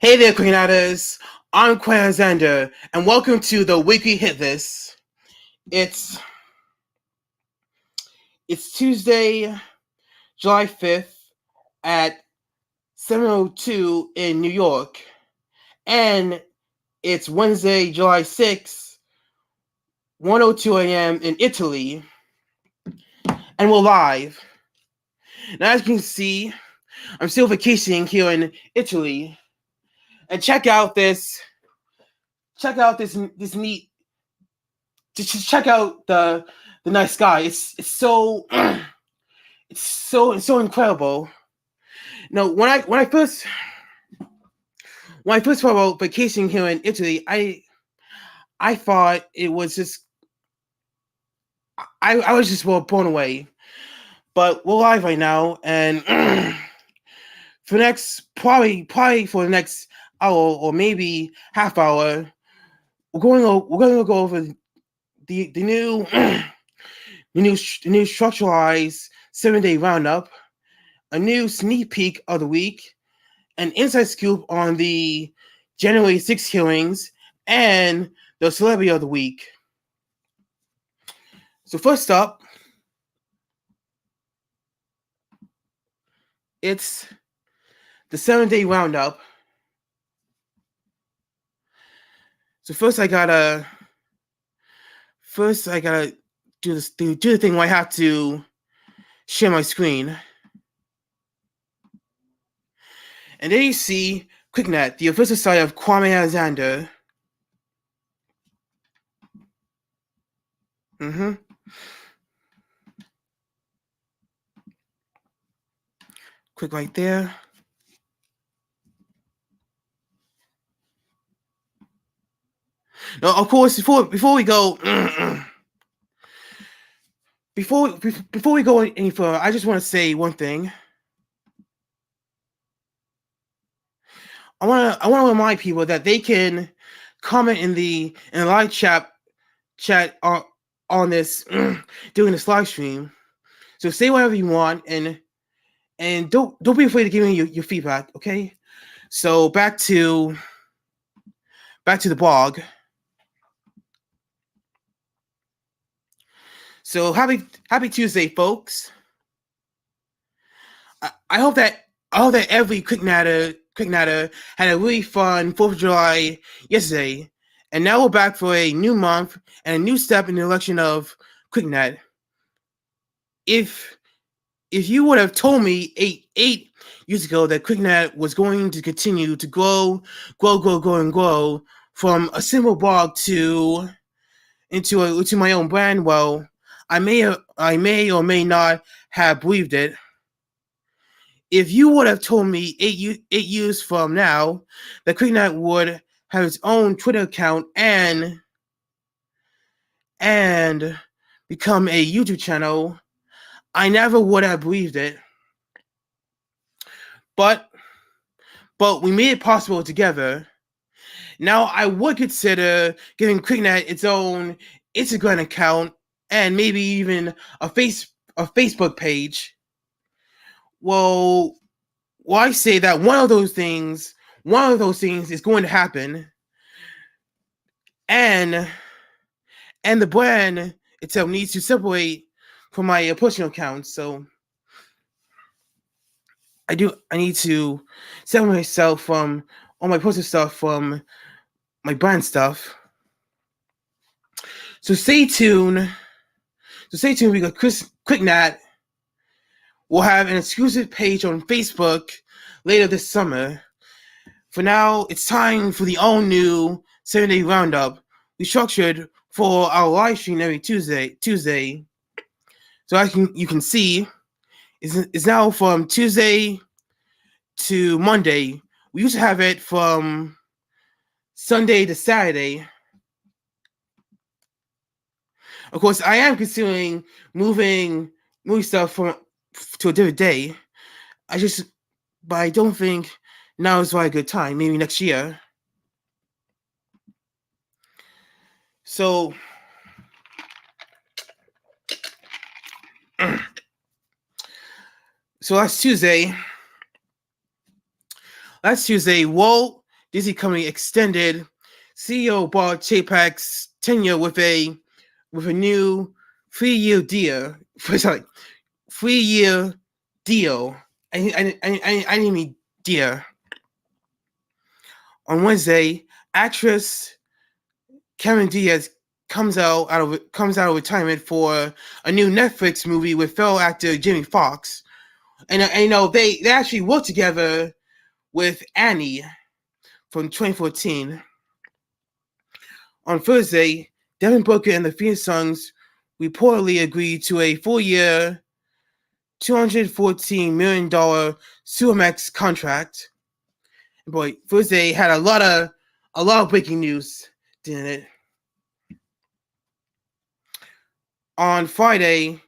Hey there, KlicKNettars. I'm Kwame Alexander, and welcome to the Wkly Hit List. It's Tuesday, July 5th at 7:02 in New York, and it's Wednesday, July 6th, 1:02 a.m. in Italy, and we're live. Now, as you can see, I'm still vacationing here in Italy, and check out this neat. Just check out the night sky. It's so it's so incredible. No, when I first thought about vacationing here in Italy, I thought it was just I was just well blown away. But we're live right now, and for the next probably for the next hour or maybe half hour, we're going to go over the new the new structuralized 7-day roundup, a new sneak peek of the week, an inside scoop on the January 6 hearings, and the celebrity of the week. So first up, it's the 7-day roundup. So first I gotta do the thing where I have to share my screen. And there you see KlicKNet, the official site of Kwame Alexander. Click right there. Now, of course, before we go, before we go any further, I just want to say one thing. I want to remind people that they can comment in the live chat on this during this live stream. So say whatever you want, and don't be afraid to give me your feedback. Okay. So back to the blog. So happy Tuesday, folks. I hope that every KlicKNetter had a really fun 4th of July yesterday, and now we're back for a new month and a new step in the election of KlicKNet. If you would have told me eight years ago that KlicKNet was going to continue to grow from a simple blog into my own brand, well, I may or may not have believed it. If you would have told me 8 years from now that KlicKNet would have its own Twitter account and become a YouTube channel, I never would have believed it. But we made it possible together. Now I would consider giving KlicKNet its own Instagram account and maybe even a Facebook page. Well, I say that one of those things is going to happen, and the brand itself needs to separate from my personal account. So I need to separate myself from all my personal stuff from my brand stuff. So stay tuned. Because KlicKNet will have an exclusive page on Facebook later this summer. For now, it's time for the all-new 7-day roundup we structured for our live stream every Tuesday. So you can see, it's now from Tuesday to Monday. We used to have it from Sunday to Saturday. Of course, I am considering moving stuff to a different day. But I don't think now is a good time. Maybe next year. So last Tuesday, Walt Disney company extended CEO Bob Chapek's tenure with a new 3-year deal. Sorry, 3-year deal. I didn't mean deal. On Wednesday, actress Cameron Diaz comes out of retirement for a new Netflix movie with fellow actor Jamie Foxx, and you know they actually worked together with Annie from 2014. On Thursday, Devin Booker and the Phoenix Suns reportedly agreed to a 4-year, $214 million Supermax contract. Boy, Thursday had a lot of breaking news, didn't it? On Friday,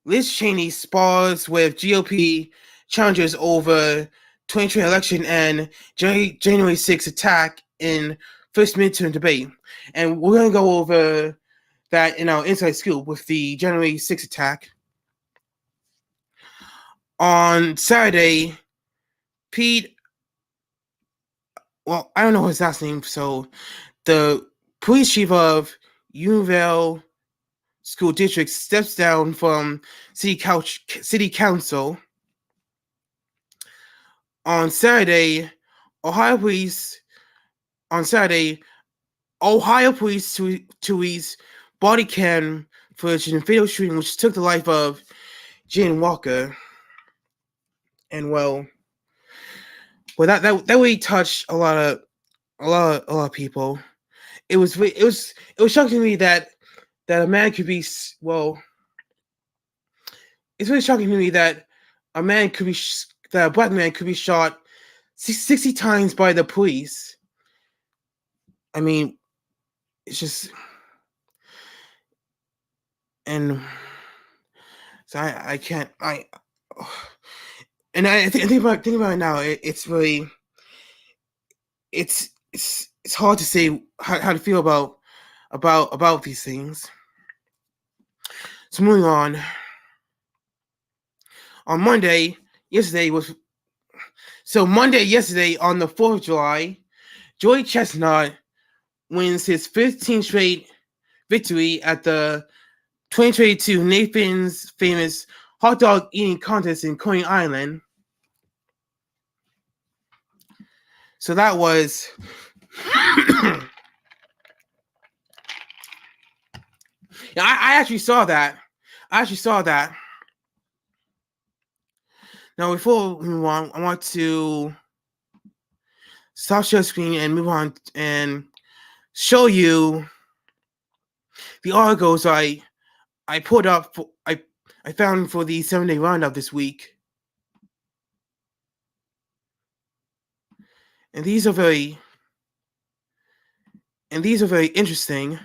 Liz Cheney spars with GOP challengers over 2020 election and January 6th attack in first midterm debate. And we're going to go over that in our Inside Scoop with the January 6th attack. On Saturday, I don't know his last name, so the police chief of Unionville School District steps down from city council. On Saturday, Ohio police released body cam footage in a fatal shooting which took the life of Jane Walker. And well, that really touched a lot of people. It was shocking to me that a man could be it's really shocking to me that a black man could be shot 60 times by the police. I mean, it's just, and so I can't and I think about it now. It's really it's hard to say how to feel about these things. So moving on. On Monday yesterday, on the 4th of July, Joey Chestnut wins his 15th straight victory at the 2022 Nathan's Famous Hot Dog Eating Contest in Coney Island. So that was yeah, I actually saw that. Now, before we move on, I want to stop share screen and move on and show you the articles I pulled up. I found for the 7-day roundup this week, and these are very interesting.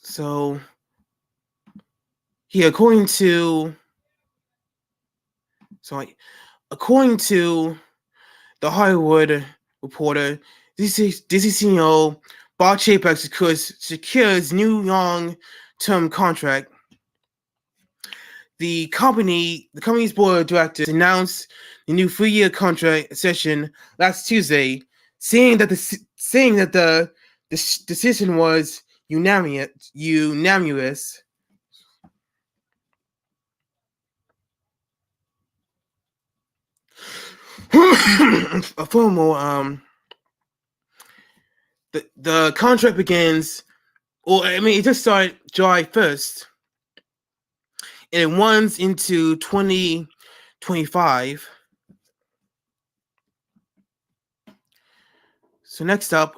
So, here, according to the Hollywood Reporter, Disney CEO Bob Chapek secures new long-term contract. The company's board of directors announced the new 3-year contract session last Tuesday, saying that the decision was unanimous. Furthermore, the contract begins, it just started July 1st, and it runs into 2025. So next up,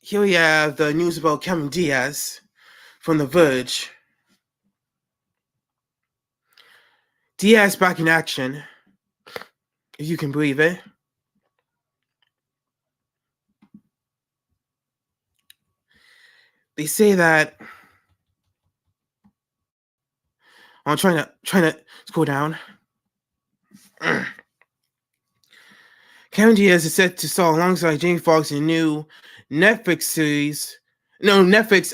here we have the news about Cameron Diaz from The Verge. Diaz back in action, if you can believe it. They say that I'm trying to scroll down. Cameron Diaz is set to star alongside Jamie Foxx in a new Netflix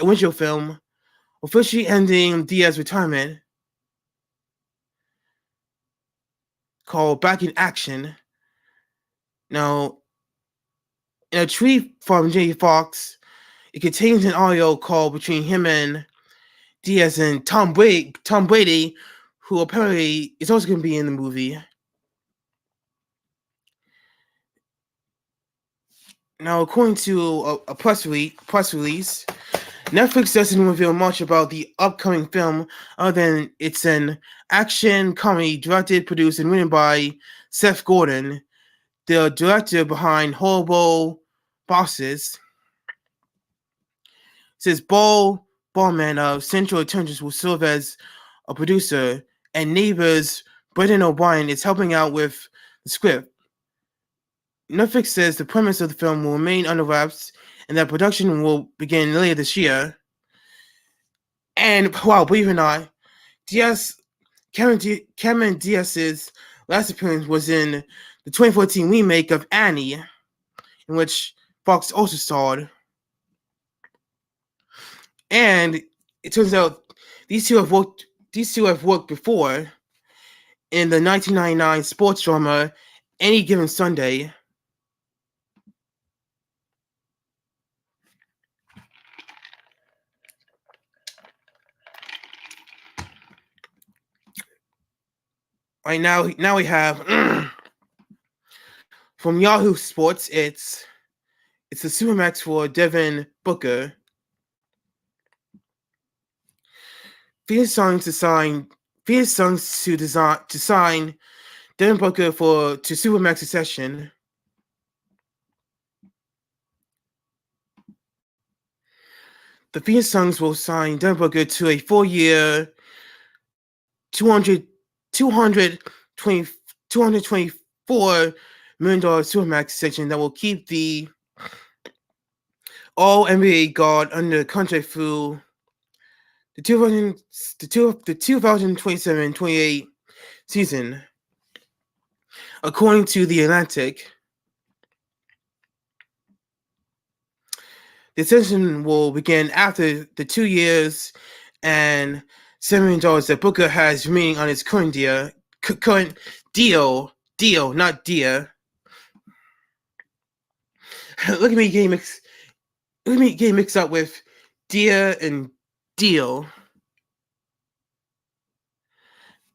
original film officially ending Diaz's retirement, called Back in Action. Now, in a tweet from J. Fox, it contains an audio call between him and Diaz and Tom Brady, who apparently is also going to be in the movie. Now, according to a press release, Netflix doesn't reveal much about the upcoming film other than it's an action comedy directed, produced, and written by Seth Gordon, the director behind Horrible Bosses. It says Bo Ballman of Central Intelligence will serve as a producer, and Neighbors Brendan O'Brien is helping out with the script. Netflix says the premise of the film will remain under wraps and that production will begin later this year. And wow, believe it or not, Cameron Diaz's last appearance was in the 2014 remake of Annie, in which Fox also starred. And it turns out these two have worked before in the 1999 sports drama Any Given Sunday. Right now we have from Yahoo Sports. It's the Supermax for Devin Booker. Phoenix Suns to sign Devin Booker to Supermax succession. The Phoenix Suns will sign Devin Booker to a 4-year, $224 million Supermax extension that will keep the All-NBA guard under contract through the 2027-28 season, according to The Atlantic. The extension will begin after the 2 years and $7 million that Booker has remaining on his current deal, not deal. Look at me getting mixed up with deal and deal.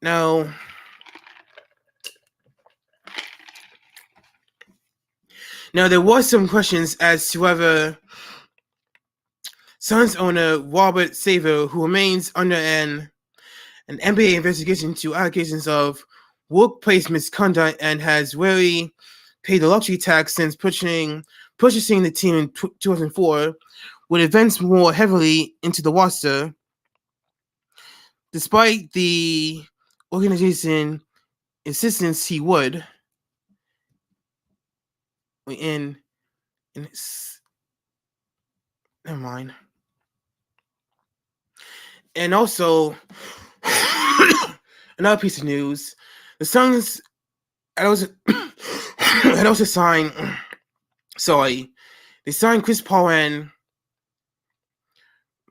Now, there was some questions as to whether Suns owner Robert Saver, who remains under an NBA investigation into allegations of workplace misconduct and has rarely paid the luxury tax since purchasing the team in 2004, would advance more heavily into the roster, despite the organization insistence he would. Never mind. And also, another piece of news: the Suns had also signed. They signed Chris Paul and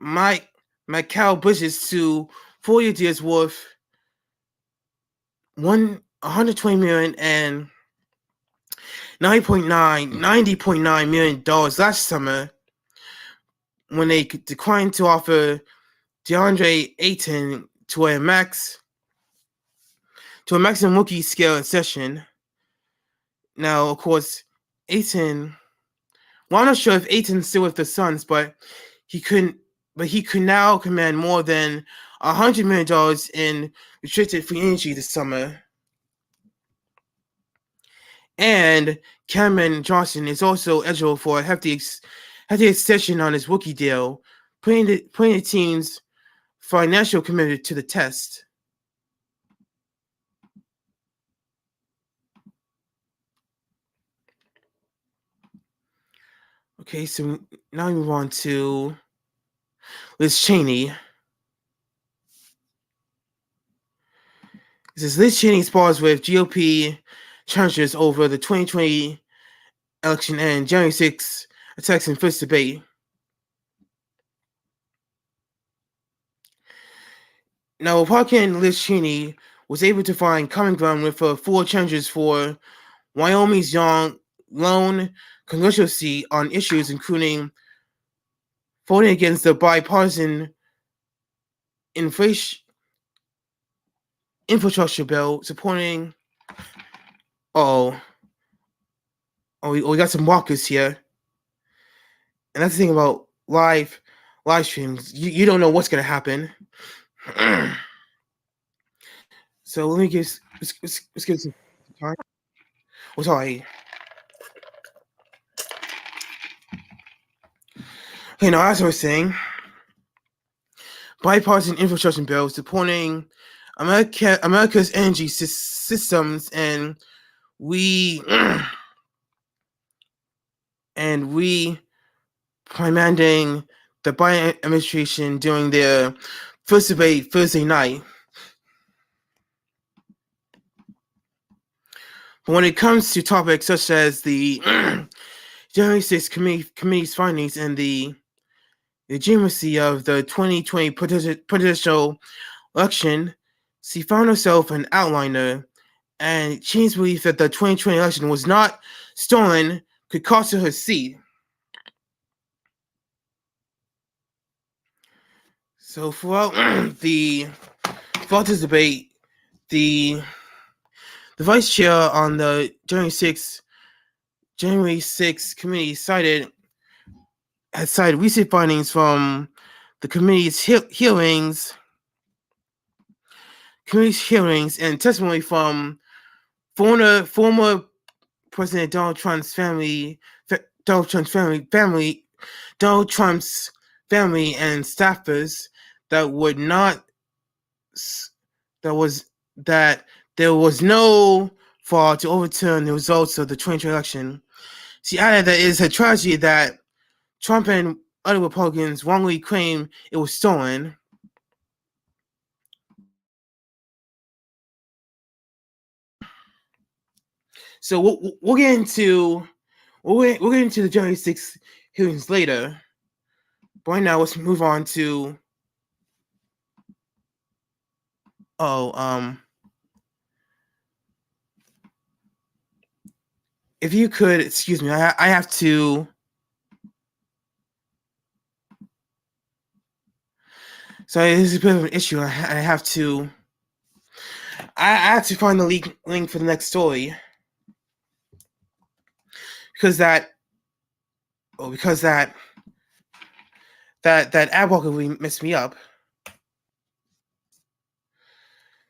Mikal Bridges to 4-year deals worth $120 million and $90.9 million last summer, when they declined to offer DeAndre Ayton to a maximum rookie scale accession. Now, of course, Ayton. Well, I'm not sure if Ayton's still with the Suns, but he could now command more than $100 million in restricted free agency this summer. And Cameron Johnson is also eligible for a hefty extension on his rookie deal, putting the team's financial commitment to the test. Okay, so now we move on to Liz Cheney. This is Liz Cheney spars with GOP challengers over the 2020 election and January 6 attacks in first debate. Now, Republican Liz Cheney was able to find common ground with four challenges for Wyoming's lone congressional seat on issues including voting against the bipartisan infrastructure bill, supporting. We got some walkers here, and that's the thing about live streams. You don't know what's gonna happen. So let me let's give some time. Oh, sorry. Okay, now as I was saying, bipartisan infrastructure bill supporting America's energy systems, and we reprimanding the Biden administration during their first debate Thursday night. But when it comes to topics such as the January 6th committee's findings and the legitimacy of the 2020 presidential election, she found herself an outliner, and Cheney's belief that the 2020 election was not stolen could cost her seat. So throughout this debate, the vice chair on the January 6th committee had cited recent findings from the committee's hearings and testimony from former President Donald Trump's family and staffers that there was no fraud to overturn the results of the 2020 election. She added that it is a tragedy that Trump and other Republicans wrongly claim it was stolen. So we'll get into the January 6th hearings later. But right now, let's move on to if you could excuse me, I have to. So this is a bit of an issue. I have to find the link for the next story because that ad blocker really messed me up.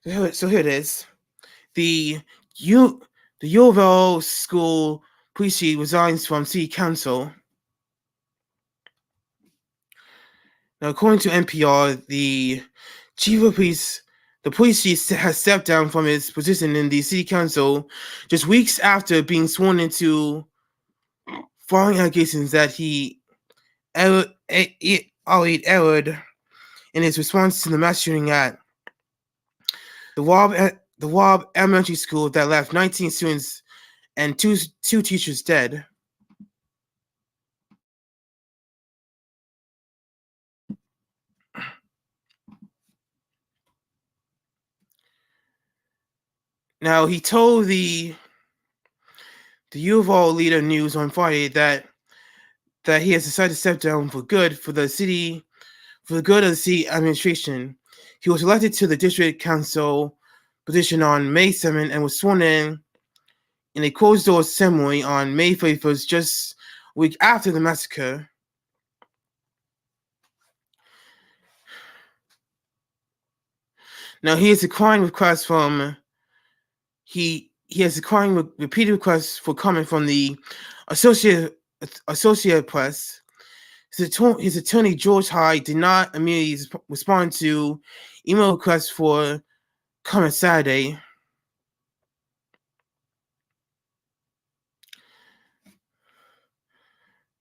So here it is. The Uvalde School police chief resigns from city council. Now, according to NPR, the chief of police, the police chief has stepped down from his position in the city council just weeks after being sworn into, following allegations that he erred in his response to the mass shooting at the Wab Elementary School that left 19 students and two teachers dead. Now, he told the Uvalde Leader News on Friday that he has decided to step down for good for the good of the city administration. He was elected to the district council position on May 7th and was sworn in a closed-door ceremony on May 31st, just a week after the massacre. Now, he has declined requests from repeated requests for comment from the Associated Press. His attorney, George Hyde, did not immediately respond to email requests for comment Saturday.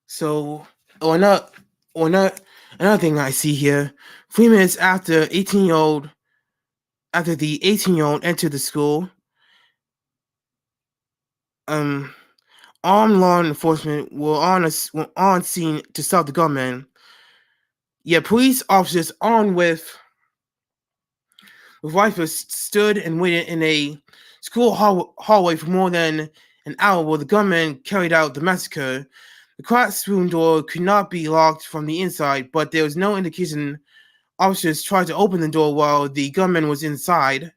So, another thing I see here, 3 minutes after the 18-year-old entered the school, armed law enforcement were on scene to stop the gunman. Yet police officers armed with with rifles stood and waited in a school hallway for more than an hour while the gunmen carried out the massacre. The classroom door could not be locked from the inside, but there was no indication officers tried to open the door while the gunman was inside.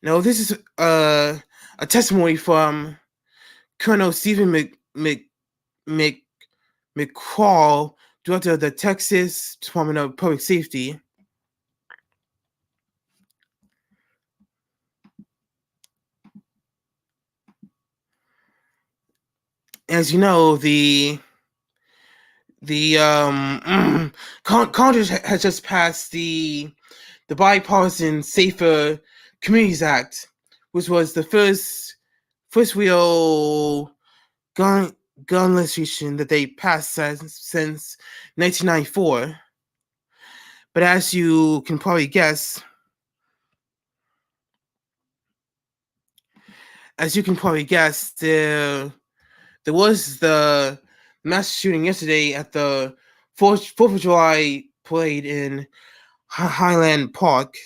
Now, this is a testimony from Colonel Stephen McCall, director of the Texas Department of Public Safety. As you know, the Congress has just passed the bipartisan Safer Communities Act, which was the first real gun legislation that they passed since 1994. But as you can probably guess, there was the mass shooting yesterday at the 4th of July parade in Highland Park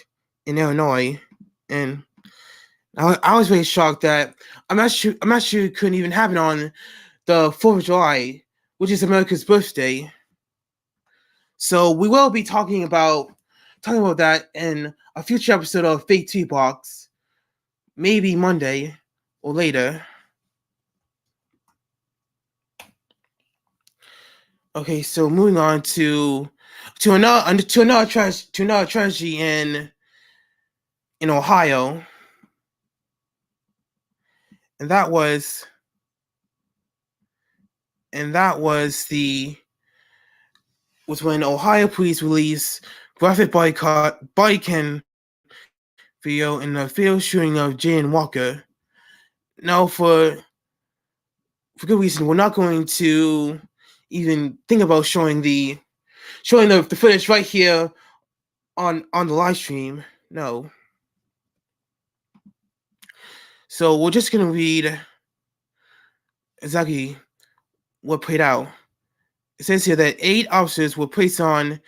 in Illinois, and I was really shocked that I'm not sure it couldn't even happen on the 4th of July, which is America's birthday. So we will be talking about that in a future episode of FakeTV Box, maybe Monday or later. Okay, so moving on to another tragedy in Ohio, and that was when Ohio police released graphic body cam video in the fatal shooting of Jayden Walker. Now, for good reason, we're not going to even think about showing the footage right here on the live stream. No. So we're just gonna read exactly what played out. It says here that 8 officers were placed on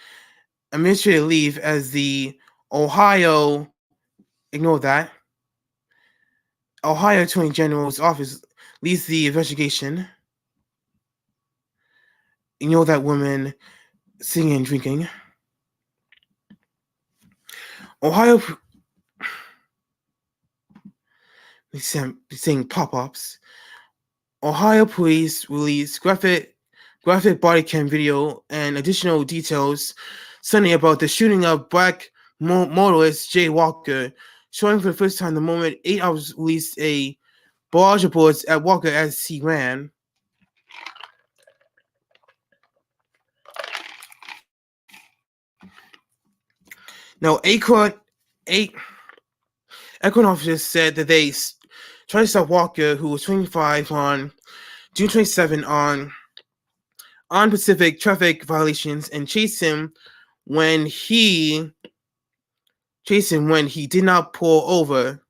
administrative leave as the Ohio Attorney General's office leads the investigation. Ignore that woman singing and drinking. Ohio saying pop-ups. Ohio police released graphic body cam video and additional details Sunday about the shooting of black motorist Jay Walker, showing for the first time the moment 8 hours released a barrage of bullets at Walker as he ran. Now, Akron officers said that they tried to stop Walker, who was 25, on June 27 on Pacific traffic violations, and chased him when he did not pull over.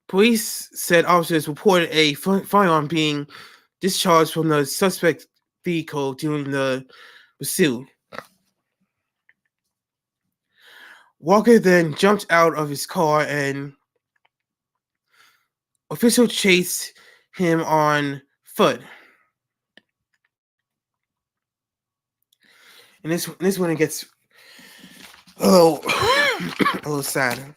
Police said officers reported a firearm being discharged from the suspect's vehicle during the pursuit. Walker then jumped out of his car and officials chased him on foot. And this one it gets a little sad.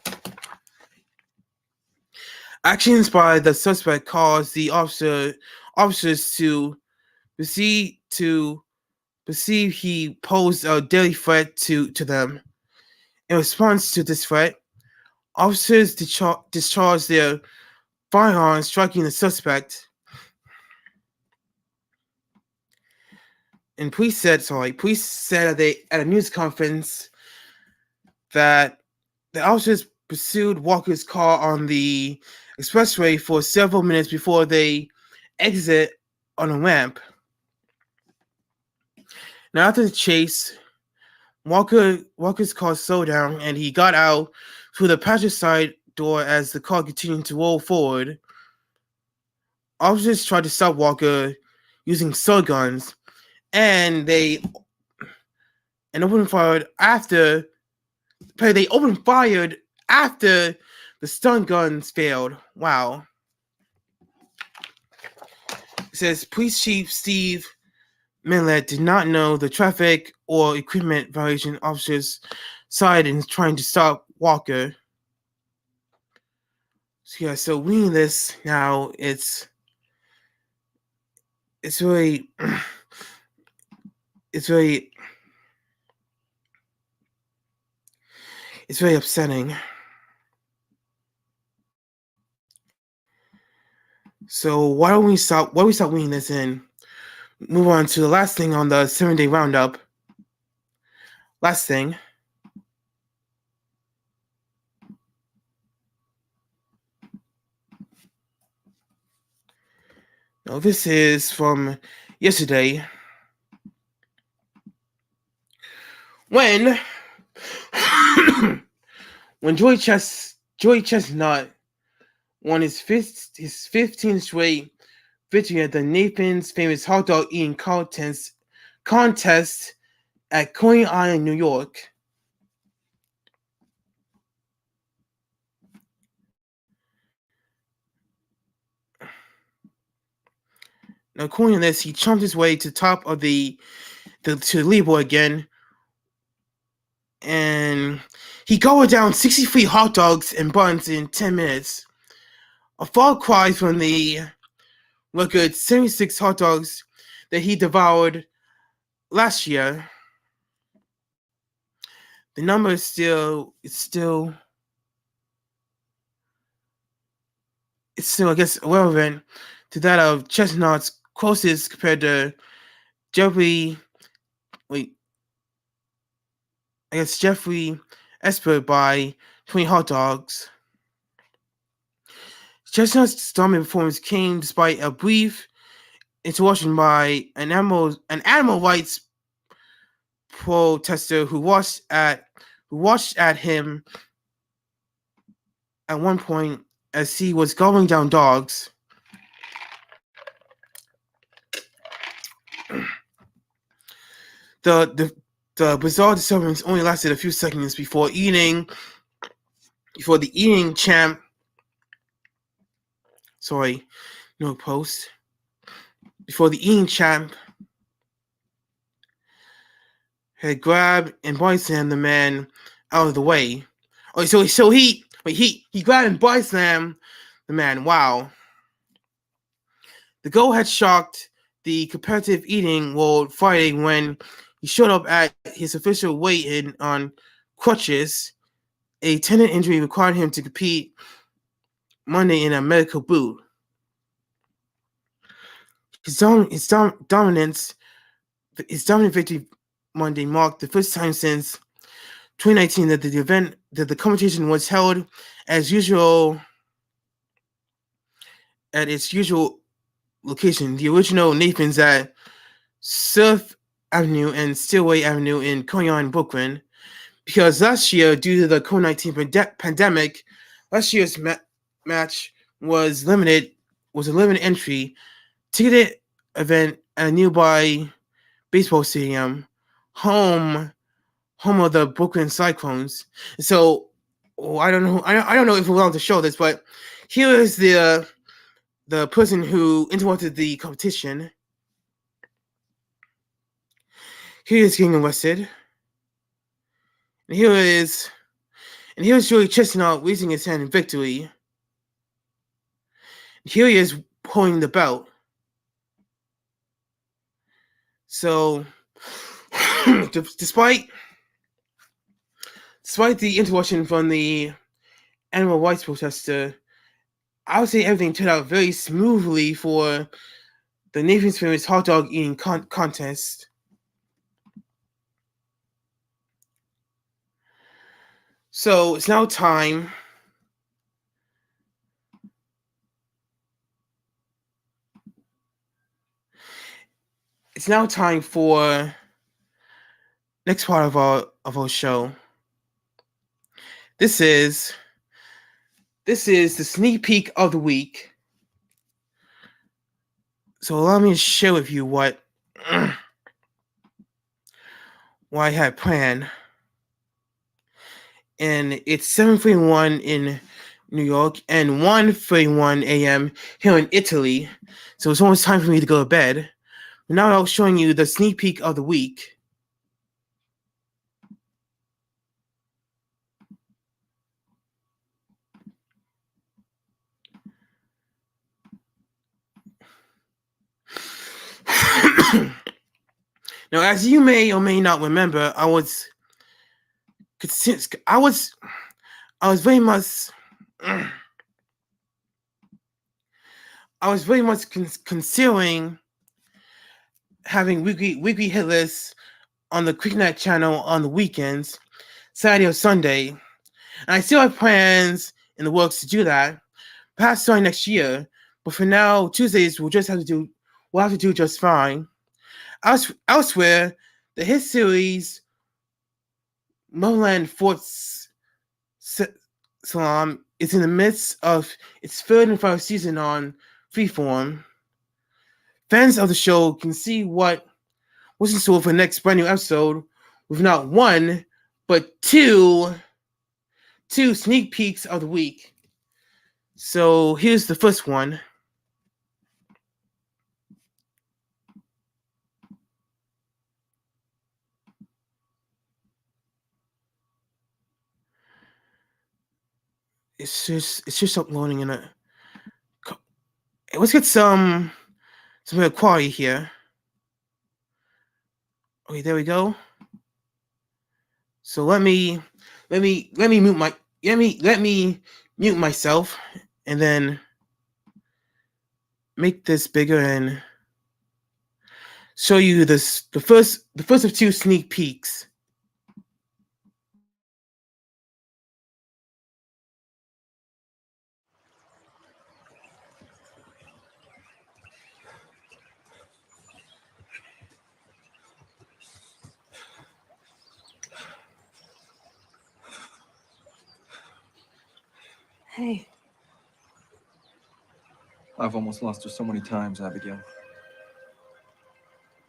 Actions by the suspect caused the officers to perceive he posed a deadly threat to them. In response to this threat, officers discharged their firearms, striking the suspect. And police said at a news conference that the officers pursued Walker's car on the expressway for several minutes before they exit on a ramp. Now, after the chase, Walker's car slowed down and he got out through the passenger side door as the car continued to roll forward. Officers tried to stop Walker using subguns, and they and opened fired after. They opened fired after the stun guns failed. Wow. It says Police Chief Steve Millett did not know the traffic or equipment violation officers side in trying to stop Walker. So yeah, so reading this now, it's really it's very upsetting. So why don't we stop reading this and move on to the last thing on the 7-day roundup. Last thing. Now this is from yesterday. When Joey Chestnut won his 15th straight victory at the Nathan's Famous Hot Dog Eating Contest at Coney Island, New York. Now, according to this, he chomped his way to the top of the leaderboard again, and he gobbled down 63 hot dogs and buns in 10 minutes. A far cry from the record 76 hot dogs that he devoured last year. The number is still, I guess, relevant to that of Chestnut's closest compared to Jeffrey Espert by 20 hot dogs. Chestnut's dominant performance came despite a brief interruption by an animal rights protester who watched at him at one point as he was gobbling down dogs. The bizarre disturbance only lasted a few seconds before the eating champ had grabbed and body-slammed the man out of the way. Oh, so he grabbed and body-slammed the man. Wow. The goal had shocked the competitive eating world Friday when he showed up at his official weigh-in on crutches. A tendon injury required him to compete Monday in a medical boot. His dominant victory Monday marked the first time since 2019 that the competition was held as usual at its usual location, the original Nathan's at Surf Avenue and Stillway Avenue in Coney Island, Brooklyn. Because last year, due to the COVID-19 pandemic, last year's match was a limited entry ticketed event at a nearby baseball stadium, home of the Brooklyn Cyclones. So I don't know if we're allowed to show this, but here is the person who interrupted the competition. Here is getting arrested. And here's Joey Chestnut raising his hand in victory. And here he is holding the belt. So, despite the interruption from the animal rights protester, I would say everything turned out very smoothly for the Nathan's Famous Hot Dog Eating Contest. So it's now time for next part of our show. This is the sneak peek of the week. So allow me to share with you what what I had planned. And it's 7:41 in New York and 1:31 a.m. here in Italy. So it's almost time for me to go to bed. But now I was showing you the sneak peek of the week. Now, as you may or may not remember, I was very much considering having weekly hit lists on the KlicKNet channel on the weekends, Saturday or Sunday, and I still have plans in the works to do that, perhaps starting next year. But for now, Tuesdays we'll have to do just fine. Elsewhere, the hit series Motherland Forts Salam is in the midst of its third and final season on Freeform. Fans of the show can see what's in store for the next brand new episode with not one, but two sneak peeks of the week. So here's the first one. It's just uploading in a. Let's get some quality here. Okay, there we go. So let me mute myself and then make this bigger and show you the first of two sneak peeks. Hey. I've almost lost her so many times, Abigail.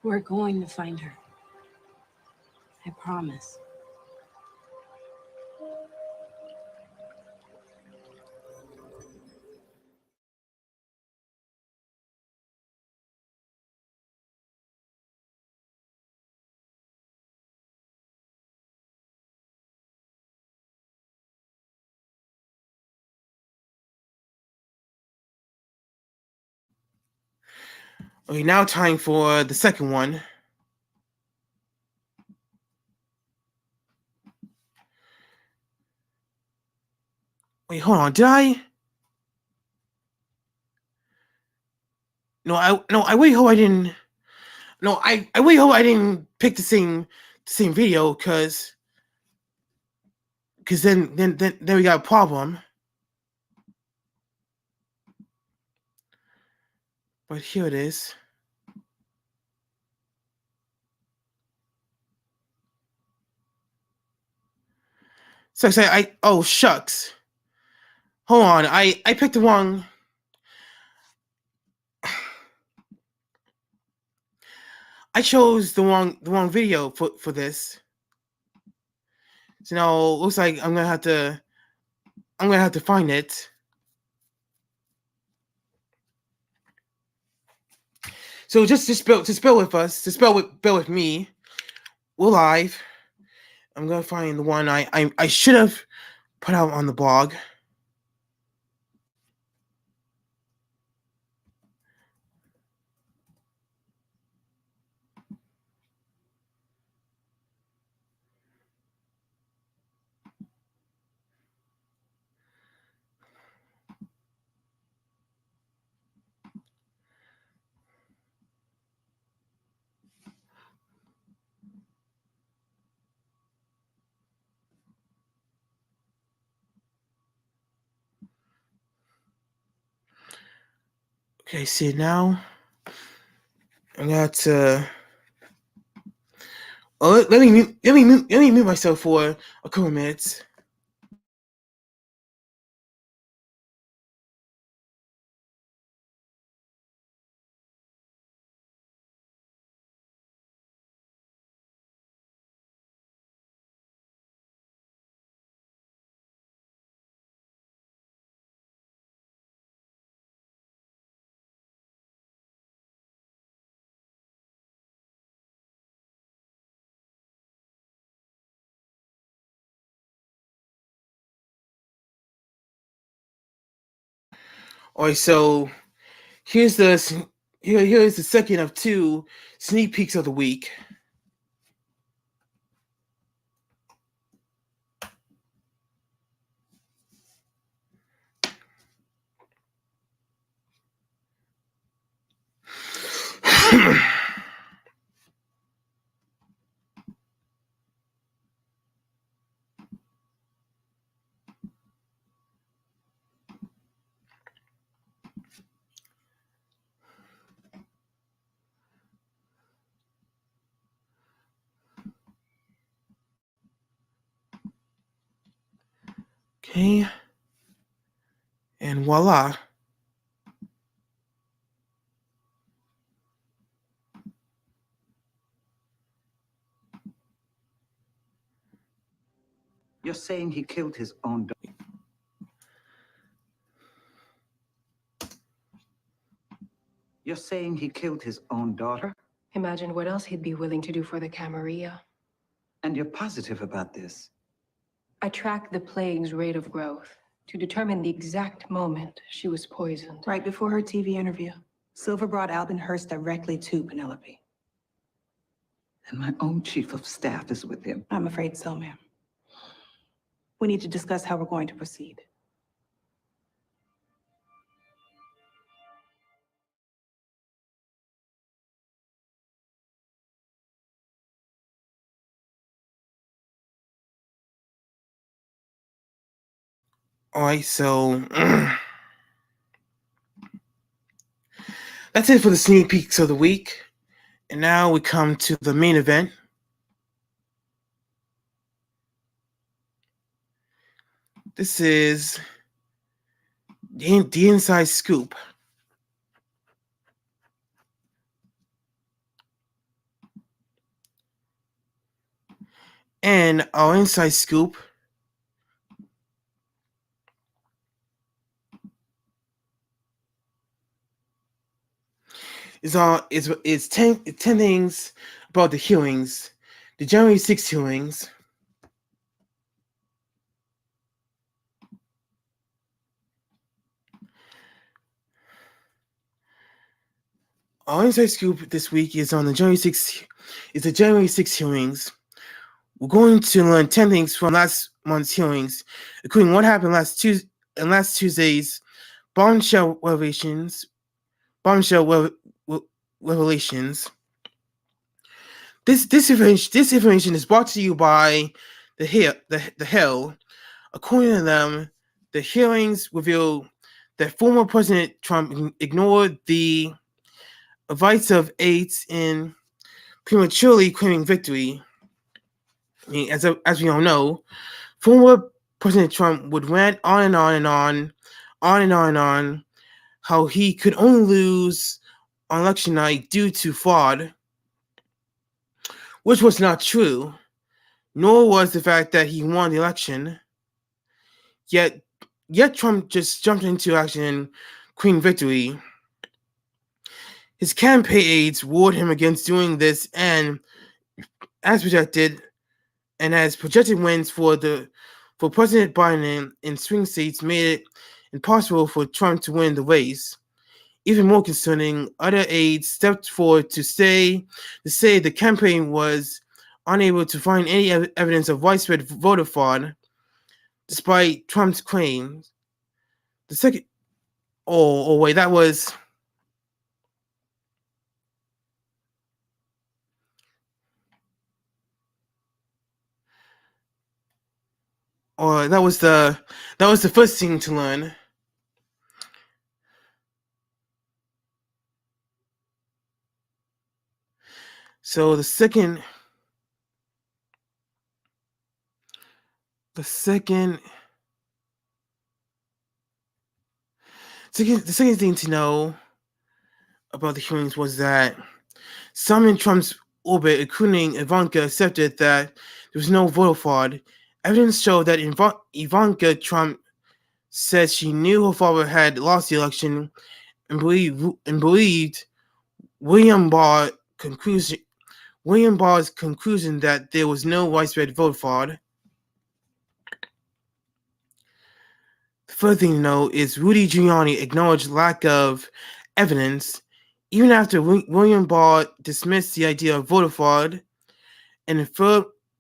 We're going to find her. I promise. Okay, now time for the second one. Wait, hold on. Did I? No, I really hope I didn't. No, I really hope I didn't pick the same video, because then we got a problem. But here it is. So oh shucks. Hold on, I picked the wrong. I chose the wrong video for this. So now it looks like I'm gonna have to find it. So just bear with us. Bear with me. We're live. I'm gonna find the one I should have put out on the blog. Okay, see now. I'm gonna have to. Oh, let me mute myself for a couple minutes. Alright, so here's the second of two sneak peeks of the week. Okay. And voila. You're saying he killed his own daughter? You're saying he killed his own daughter? Imagine what else he'd be willing to do for the Camarilla. And you're positive about this? I tracked the plague's rate of growth to determine the exact moment she was poisoned. Right before her TV interview, Silver brought Alvin Hurst directly to Penelope. And my own chief of staff is with him. I'm afraid so, ma'am. We need to discuss how we're going to proceed. Alright, so that's it for the sneak peeks of the week. And now we come to the main event. This is the inside scoop. And our inside scoop is 10 things about the hearings, the January 6th hearings. Our inside scoop this week is on the January 6th hearings. We're going to learn 10 things from last month's hearings, including what happened last Tuesday's bombshell revelations. This information is brought to you by the Hill. According to them, the hearings reveal that former President Trump ignored the advice of aides in prematurely claiming victory. I mean, as we all know, former President Trump would rant on and on and on how he could only lose on election night due to fraud, which was not true, nor was the fact that he won the election. Yet Trump just jumped into action and claimed victory. His campaign aides warned him against doing this, and as projected wins for President Biden in swing states made it impossible for Trump to win the race. Even more concerning, other aides stepped forward to say the campaign was unable to find any evidence of widespread voter fraud, despite Trump's claims. The second, wait, that was. Or that was the first thing to learn. So the second thing to know about the hearings was that some in Trump's orbit, including Ivanka, accepted that there was no voter fraud. Evidence showed that Ivanka Trump said she knew her father had lost the election and believed William Barr's conclusion that there was no widespread vote fraud. The third thing to know is Rudy Giuliani acknowledged lack of evidence even after William Barr dismissed the idea of voter fraud and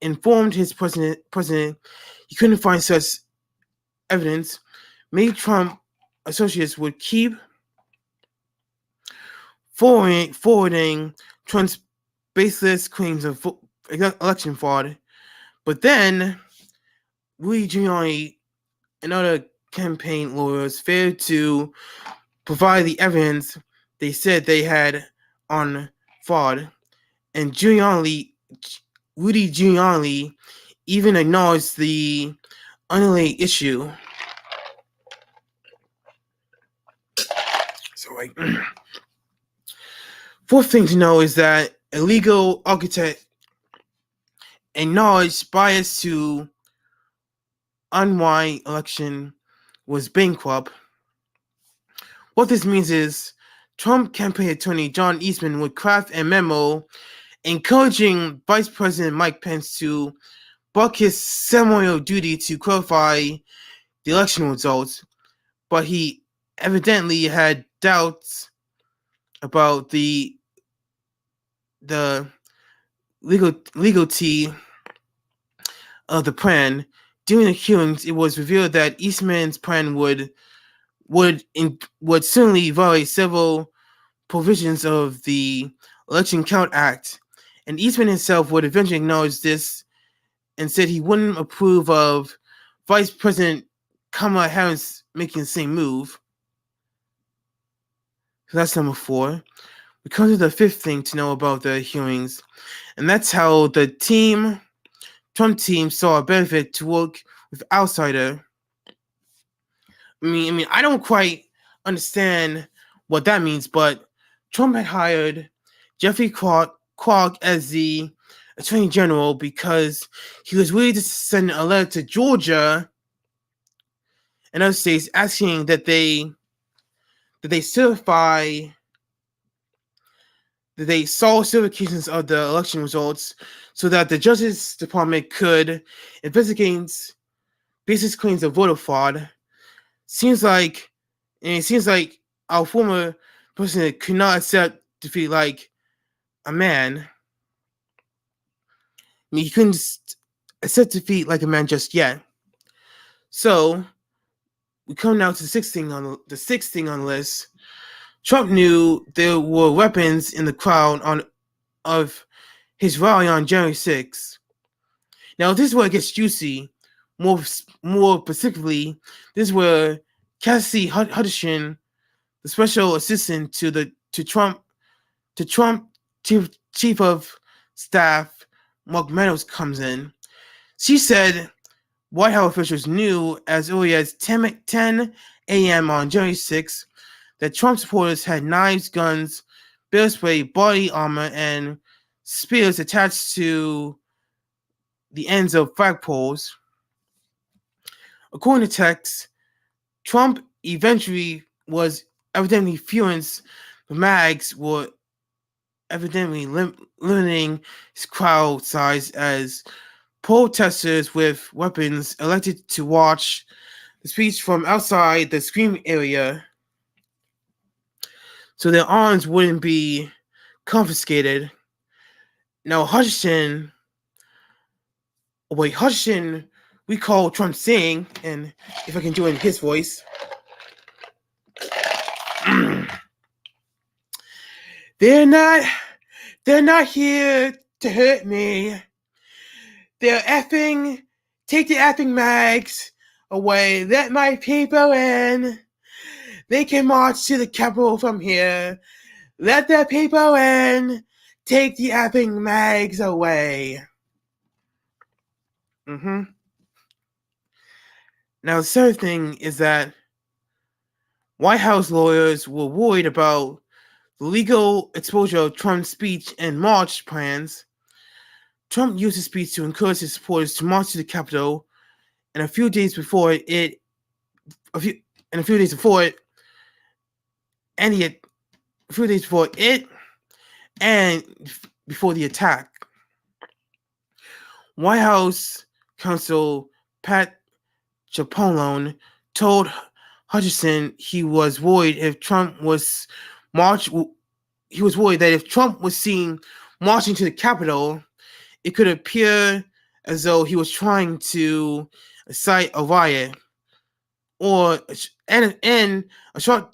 informed his president he couldn't find such evidence. Many Trump associates would keep forwarding Trump's baseless claims of election fraud, but then Rudy Giuliani and other campaign lawyers failed to provide the evidence they said they had on fraud, and Rudy Giuliani even acknowledged the underlying issue. So, fourth thing to know is that a legal architect acknowledged bias to unwind election was bankrupt. What this means is Trump campaign attorney John Eastman would craft a memo encouraging Vice President Mike Pence to buck his ceremonial duty to clarify the election results, but he evidently had doubts about the legality of the plan. During the hearings, it was revealed that Eastman's plan would certainly violate several provisions of the Election Count Act, and Eastman himself would eventually acknowledge this and said he wouldn't approve of Vice President Kamala Harris making the same move. So that's number 4. We come to the fifth thing to know about the hearings, and that's how the Trump team saw a benefit to work with outsider. I mean, I don't quite understand what that means, but Trump had hired Jeffrey Clark as the Attorney General because he was willing to send a letter to Georgia and other states asking that they certify that they saw certifications of the election results so that the Justice Department could investigate baseless claims of voter fraud. It seems like our former president could not accept defeat like a man. I mean, he couldn't accept defeat like a man just yet. So we come now to the sixth thing on the list. Trump knew there were weapons in the crowd of his rally on January 6th. Now this is where it gets juicy. More specifically, this is where Cassidy Hutchinson, the special assistant to Trump Chief of Staff Mark Meadows, comes in. She said White House officials knew as early as 10 a.m. on January 6th that Trump supporters had knives, guns, bear spray, body armor, and spears attached to the ends of flagpoles. According to texts, Trump eventually was evidently furious. The mags were evidently limiting his crowd size as protesters with weapons elected to watch the speech from outside the screen area so their arms wouldn't be confiscated. Now Hutchinson, we call Trump saying, and if I can do it in his voice, they're not here to hurt me. They're take the effing mags away. Let my people in. They can march to the Capitol from here. Let the people in. Take the effing mags away. Now the third thing is that White House lawyers were worried about the legal exposure of Trump's speech and march plans. Trump used his speech to encourage his supporters to march to the Capitol, and a few days before the attack, White House counsel Pat Cipollone told Hutchinson he was worried if Trump was march. He was worried that if Trump was seen marching to the Capitol, it could appear as though he was trying to incite a riot or and a sharp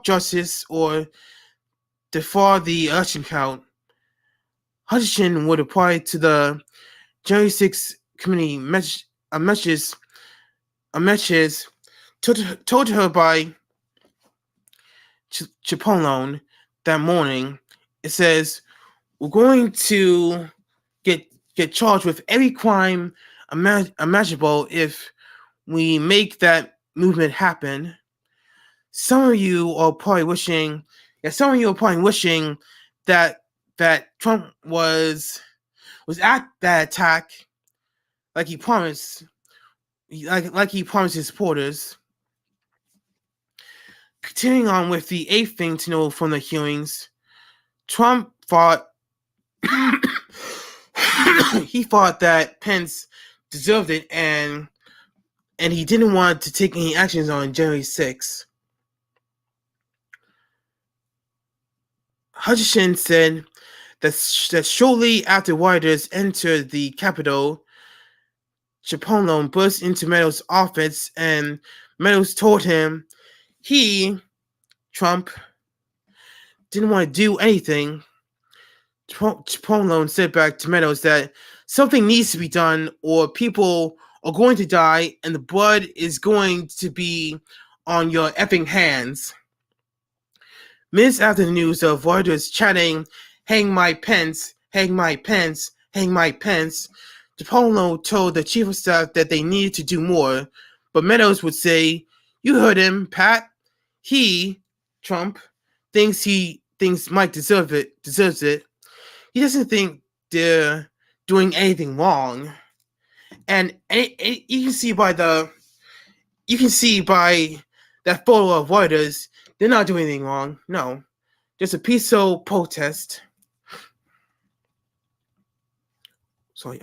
justice or defraud the election count. Hutchinson would reply to the January 6th committee messages told her by Cipollone that morning. It says, "We're going to get charged with every crime imaginable if we make that movement happen." Some of you are probably wishing that Trump was at that attack like he promised, like he promised his supporters. Continuing on with the eighth thing to know from the hearings, Trump thought he thought that Pence deserved it, and he didn't want to take any actions on January 6th. Hutchinson said that shortly after rioters entered the Capitol, Cipollone burst into Meadows' office, and Meadows told him Trump, didn't want to do anything. Cipollone said back to Meadows that something needs to be done or people are going to die and the blood is going to be on your effing hands. Minutes after the news of rioters chanting, "Hang my Pence, hang my Pence, hang my Pence," Cipollone told the chief of staff that they needed to do more, but Meadows would say, "You heard him, Pat. Trump, thinks Mike deserves it. He doesn't think they're doing anything wrong." And you can see by that photo of rioters, they're not doing anything wrong. No, just a peaceful protest. Sorry.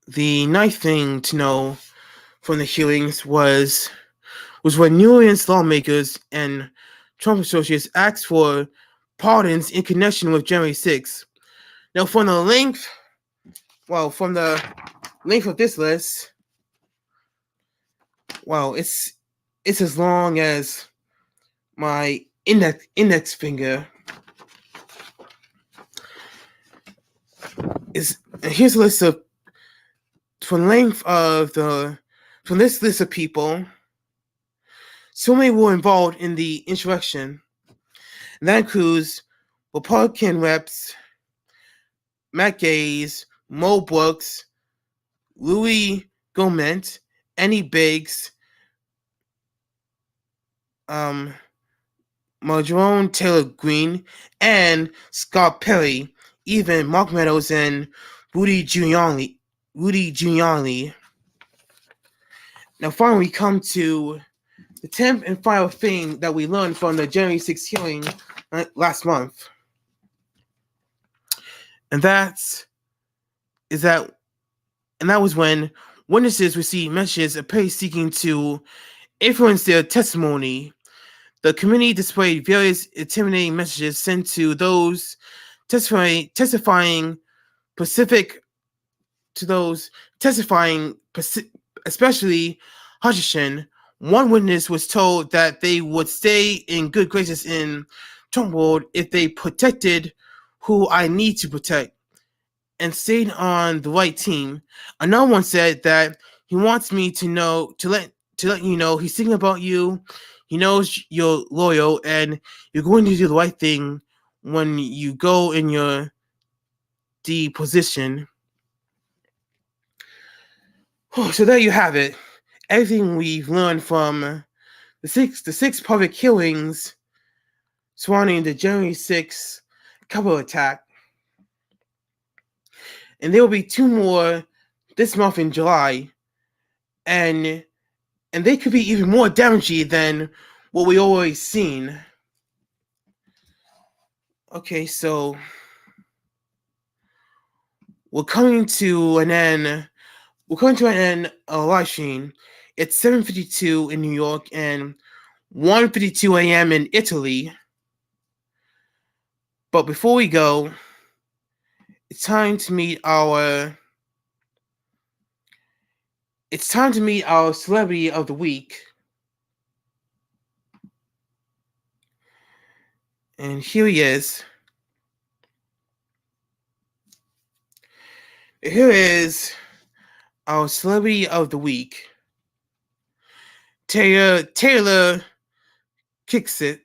The ninth thing to know from the hearings was when New Orleans lawmakers and Trump associates asked for pardons in connection with January 6th. Now, from the length of this list, it's as long as my index finger. Here's a list of from this list of people. So many were involved in the insurrection. And that includes Republican reps Matt Gaetz, Mo Brooks, Louis Gohmert, Annie Biggs, Marjorie Taylor Greene, and Scott Perry, even Mark Meadows and Rudy Giuliani. Now, finally, we come to the 10th and final thing that we learned from the January 6th hearing last month. And that was when witnesses received messages apparently seeking to influence their testimony. The committee displayed various intimidating messages sent to those testifying, especially Hutchinson. One witness was told that they would stay in good graces in Trump world if they protected who I need to protect and stayed on the right team. Another one said that he wants me to let you know he's thinking about you. He knows you're loyal and you're going to do the right thing when you go in your deposition. So there you have it. Everything we've learned from the six public hearings surrounding the January 6th Capitol attack. And there will be 2 more this month in July. And they could be even more damaging than what we always seen. Okay, so we're coming to an end we're coming to an end of a live stream. It's 7:52 in New York and 1:52 a.m. in Italy. But before we go, it's time to meet our celebrity of the week. And here he is. Here is our celebrity of the week. Taylor kicks it.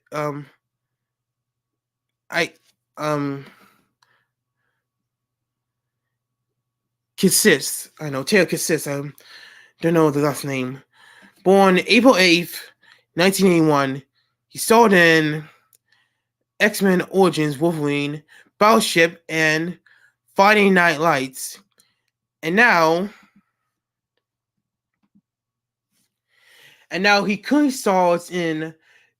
Consists. I know Taylor consists. I don't know the last name. Born April 8th, 1981. He starred in X-Men Origins Wolverine, Battleship, and Friday Night Lights. And now he currently stars in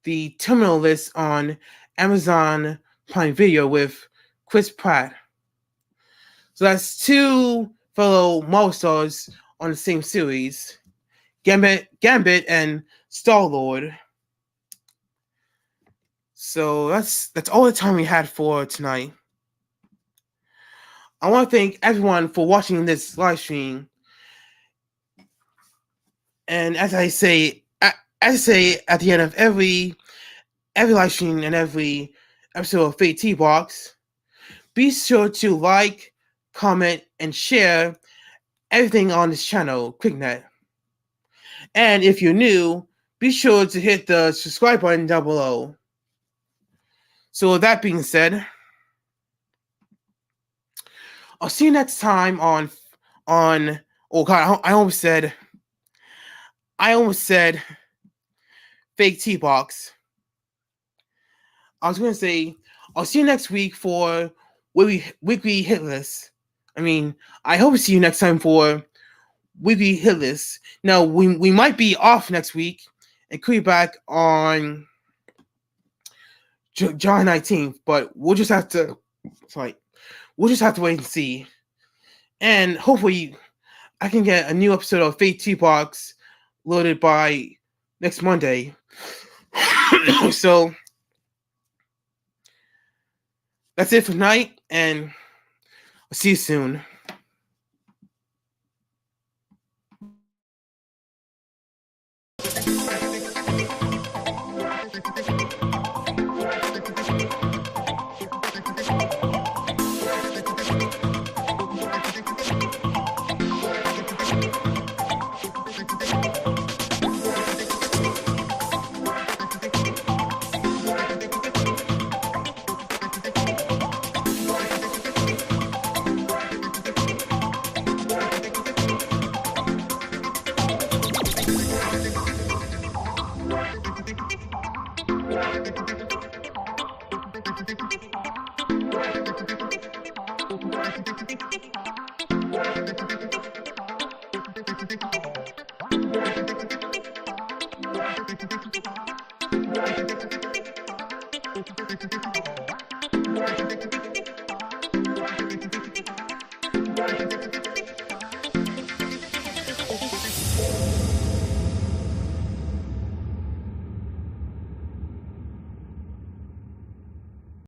the Terminal List on Amazon Prime Video with Chris Pratt. So that's two fellow Marvel stars on the same series, Gambit and Star-Lord. So that's all the time we had for tonight. I want to thank everyone for watching this live stream. And as I say at the end of every live stream and every episode of FakeTV Box, be sure to like, comment, and share everything on this channel, KlicKNet. And if you're new, be sure to hit the subscribe button down below. So with that being said, I'll see you next time on oh god, I almost said FakeTV Box. I was gonna say I'll see you next week for Wkly Hit List. I hope to see you next time for Wkly Hit List. Now we might be off next week and could be back on July 19th, but we'll just have to wait and see. And hopefully I can get a new episode of FakeTV Box loaded by next Monday. So that's it for tonight, and I'll see you soon.